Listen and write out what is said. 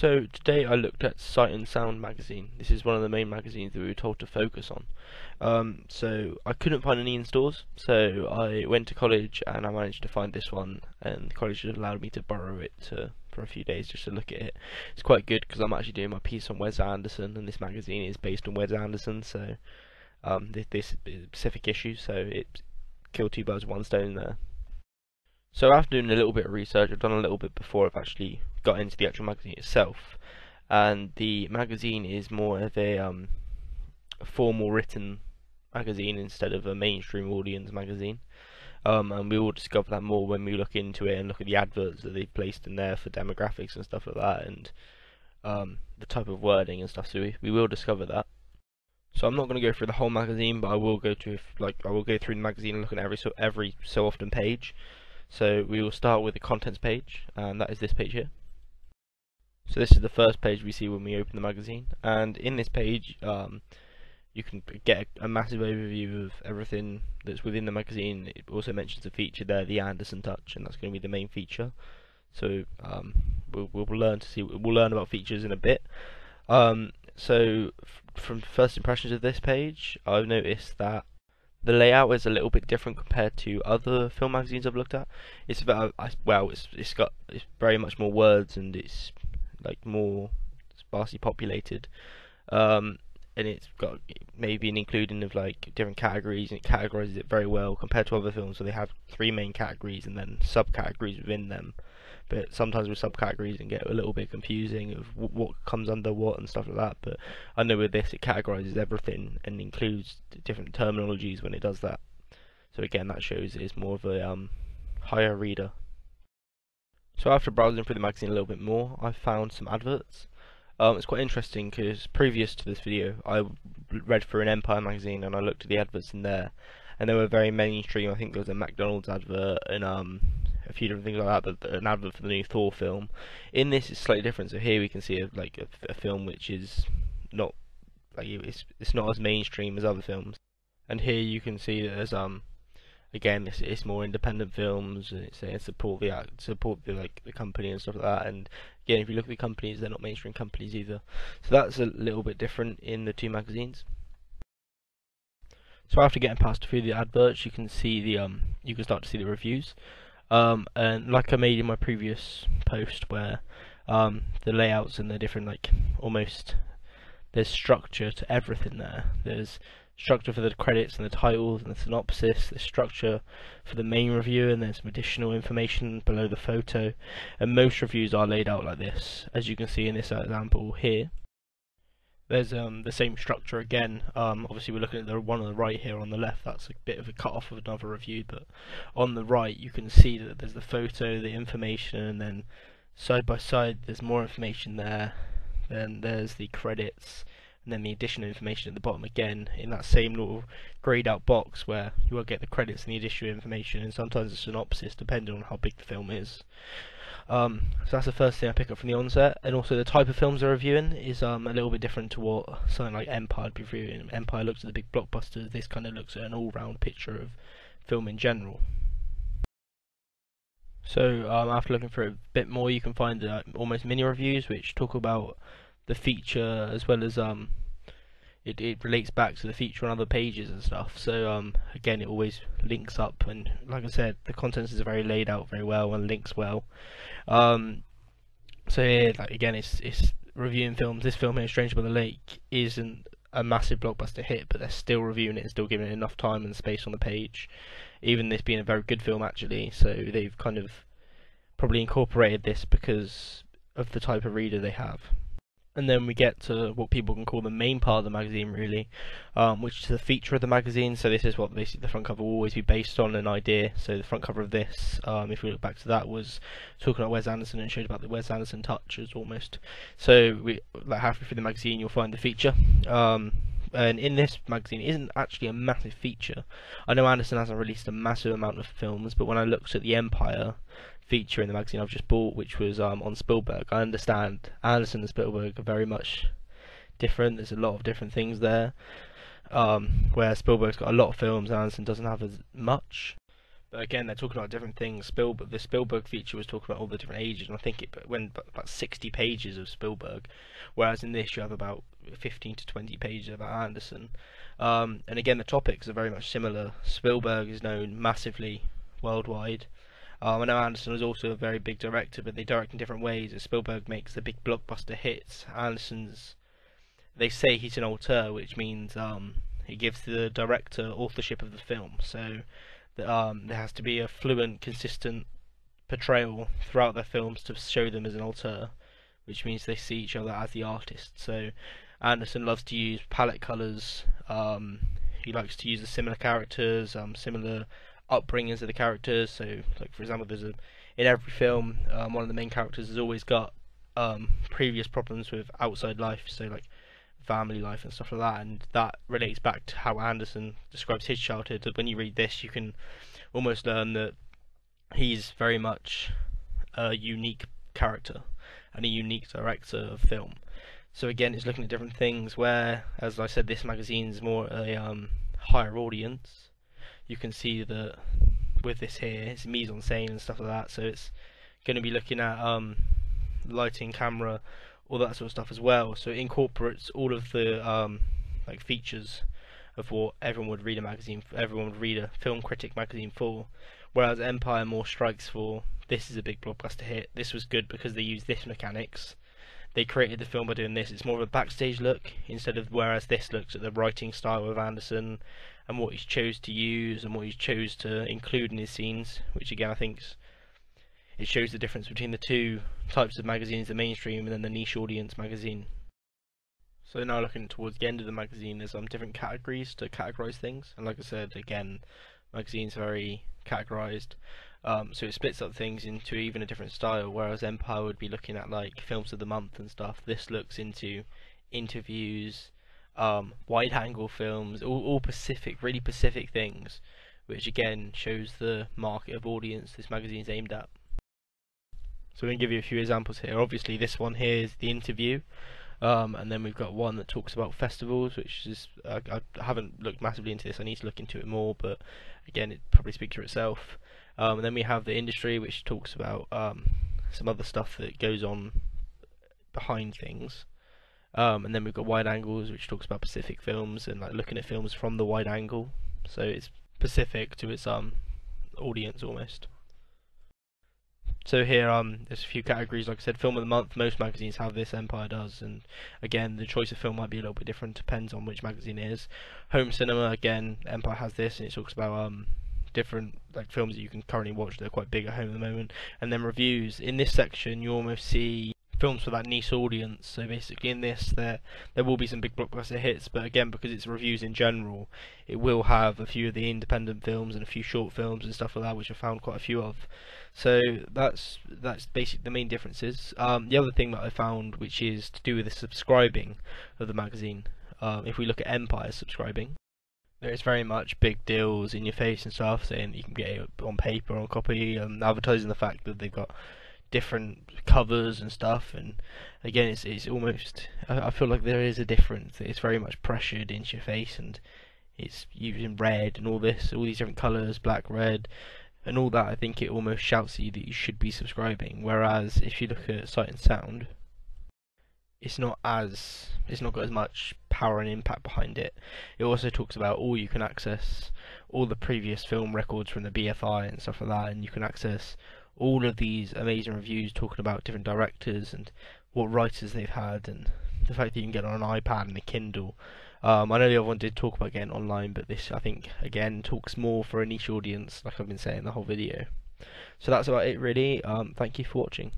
So today I looked at Sight and Sound magazine. This is one of the main magazines that we were told to focus on. So I couldn't find any in stores, so I went to college and I managed to find this one, and the college had allowed me to borrow it for a few days just to look at it. It's quite good because I'm actually doing my piece on Wes Anderson, and this magazine is based on Wes Anderson, so this is a specific issue, so it killed two birds with one stone there. So after doing a little bit of research, I've done a little bit before I've actually got into the actual magazine itself, and the magazine is more of a formal written magazine instead of a mainstream audience magazine. And we will discover that more when we look into it and look at the adverts that they've placed in there for demographics and stuff like that, and the type of wording and stuff. So we will discover that. So I'm not going to go through the whole magazine, but I will go through the magazine and look at every so often page. So we will start with the contents page, and that is this page here. So this is the first page we see when we open the magazine, and in this page you can get a massive overview of everything that's within the magazine. It also mentions a feature there, the Anderson Touch, and that's going to be the main feature. So we'll learn about features in a bit. So from first impressions of this page, I've noticed that the layout is a little bit different compared to other film magazines I've looked at. It's very much more words, and it's like more sparsely populated. And it's got maybe an including of like different categories, and it categorizes it very well compared to other films. So they have three main categories and then subcategories within them. But sometimes with subcategories it can get a little bit confusing of what comes under what and stuff like that. But I know with this it categorizes everything and includes different terminologies when it does that. So again, that shows it's more of a higher reader. So after browsing through the magazine a little bit more, I found some adverts. It's quite interesting because previous to this video I read through an Empire magazine and I looked at the adverts in there, and they were very mainstream. I think there was a McDonald's advert and a few different things like that, an advert for the new Thor film. In this it's slightly different, so here we can see a film which is not like it's not as mainstream as other films, and here you can see that there's again it's more independent films, and it's saying support the company and stuff like that. And again, if you look at the companies, they're not mainstream companies either, so that's a little bit different in the two magazines. So after getting past a few of the adverts, you can see you can start to see the reviews. And like I made in my previous post, where the layouts and the different there's structure to everything there. There's structure for the credits and the titles and the synopsis, there's structure for the main review, and there's some additional information below the photo. And most reviews are laid out like this, as you can see in this example here. There's the same structure again. Obviously we're looking at the one on the right here. On the left, that's a bit of a cut off of another review, but on the right you can see that there's the photo, the information, and then side by side there's more information there. Then there's the credits, and then the additional information at the bottom again in that same little greyed out box where you will get the credits and the additional information, and sometimes a synopsis depending on how big the film is. So that's the first thing I pick up from the onset. And also the type of films they're reviewing is a little bit different to what something like Empire would be reviewing. Empire looks at the big blockbusters, this kind of looks at an all-round picture of film in general. So after looking for a bit more, you can find almost mini reviews which talk about the feature, as well as it relates back to the feature on other pages and stuff. So again, it always links up, and like I said, the contents is very laid out very well and links well. So here, again, it's reviewing films. This film here, Stranger by the Lake, isn't a massive blockbuster hit, but they're still reviewing it and still giving it enough time and space on the page, even this being a very good film actually. So they've kind of probably incorporated this because of the type of reader they have. And then we get to what people can call the main part of the magazine, really, which is the feature of the magazine. So this is what basically the front cover will always be based on, an idea. So the front cover of this, if we look back to that, was talking about Wes Anderson and showed about the Wes Anderson touch as almost. So halfway through the magazine you'll find the feature. And in this magazine, it isn't actually a massive feature. I know Anderson hasn't released a massive amount of films, but when I looked at the Empire feature in the magazine I've just bought, which was on Spielberg, I understand Anderson and Spielberg are very much different. There's a lot of different things there, where Spielberg's got a lot of films and Anderson doesn't have as much. But again, they're talking about different things. Spielberg, the Spielberg feature was talking about all the different ages, and I think it went about 60 pages of Spielberg, whereas in this you have about 15 to 20 pages about Anderson. And again, the topics are very much similar. Spielberg is known massively worldwide. I know Anderson is also a very big director, but they direct in different ways. As Spielberg makes the big blockbuster hits, they say he's an auteur, which means he gives the director authorship of the film. So there has to be a fluent, consistent portrayal throughout their films to show them as an auteur, which means they see each other as the artist. So Anderson loves to use palette colours. He likes to use the similar characters, similar upbringings of the characters. So, like for example, in every film, one of the main characters has always got previous problems with outside life, so like family life and stuff like that, and that relates back to how Anderson describes his childhood. When you read this, you can almost learn that he's very much a unique character and a unique director of film. So again, it's looking at different things where, as I said, this magazine is more a higher audience. You can see that with this here, it's mise-en-scène and stuff like that, so it's going to be looking at lighting, camera, all that sort of stuff as well. So it incorporates all of the like features of what everyone would read a film critic magazine for. Whereas Empire more strikes for, this is a big blockbuster hit, this was good because they used this mechanics, they created the film by doing this. It's more of a backstage look instead of, whereas this looks at the writing style of Anderson and what he's chose to use and what he's chose to include in his scenes, which again I think it shows the difference between the two types of magazines, the mainstream and then the niche audience magazine. So now looking towards the end of the magazine, there's different categories to categorize things, and like I said, again, magazine's very categorized, so it splits up things into even a different style. Whereas Empire would be looking at like films of the month and stuff, this looks into interviews, wide angle films, all really specific things, which again shows the market of audience this magazine's aimed at. So I'm going to give you a few examples here. Obviously this one here is the interview, and then we've got one that talks about festivals, which is I haven't looked massively into this, I need to look into it more, but again it probably speaks for itself. And then we have the industry, which talks about some other stuff that goes on behind things. And then we've got wide angles, which talks about specific films and like looking at films from the wide angle, so it's specific to its audience almost. So here there's a few categories. Like I said, film of the month, most magazines have this, Empire does, and again the choice of film might be a little bit different, depends on which magazine it is. Home cinema, again, Empire has this, and it talks about different like films that you can currently watch that are quite big at home at the moment. And then reviews, in this section you almost see films for that niche audience. So basically in this there will be some big blockbuster hits, but again, because it's reviews in general, it will have a few of the independent films and a few short films and stuff like that, which I found quite a few of. So that's basically the main differences. The other thing that I found, which is to do with the subscribing of the magazine, if we look at Empire subscribing, there is very much big deals in your face and stuff, saying that you can get it on paper, on copy, advertising the fact that they've got different covers and stuff. And again, it's almost, I feel like there is a difference. It's very much pressured into your face, and it's using red and all these different colours, black, red, and all that. I think it almost shouts at you that you should be subscribing. Whereas if you look at Sight and Sound, it's not got as much power and impact behind it. It also talks about you can access all the previous film records from the BFI and stuff like that, and you can access all of these amazing reviews talking about different directors and what writers they've had, and the fact that you can get on an iPad and a Kindle. I know the other one did talk about getting online, but this I think again talks more for a niche audience, like I've been saying the whole video. So that's about it really. Thank you for watching.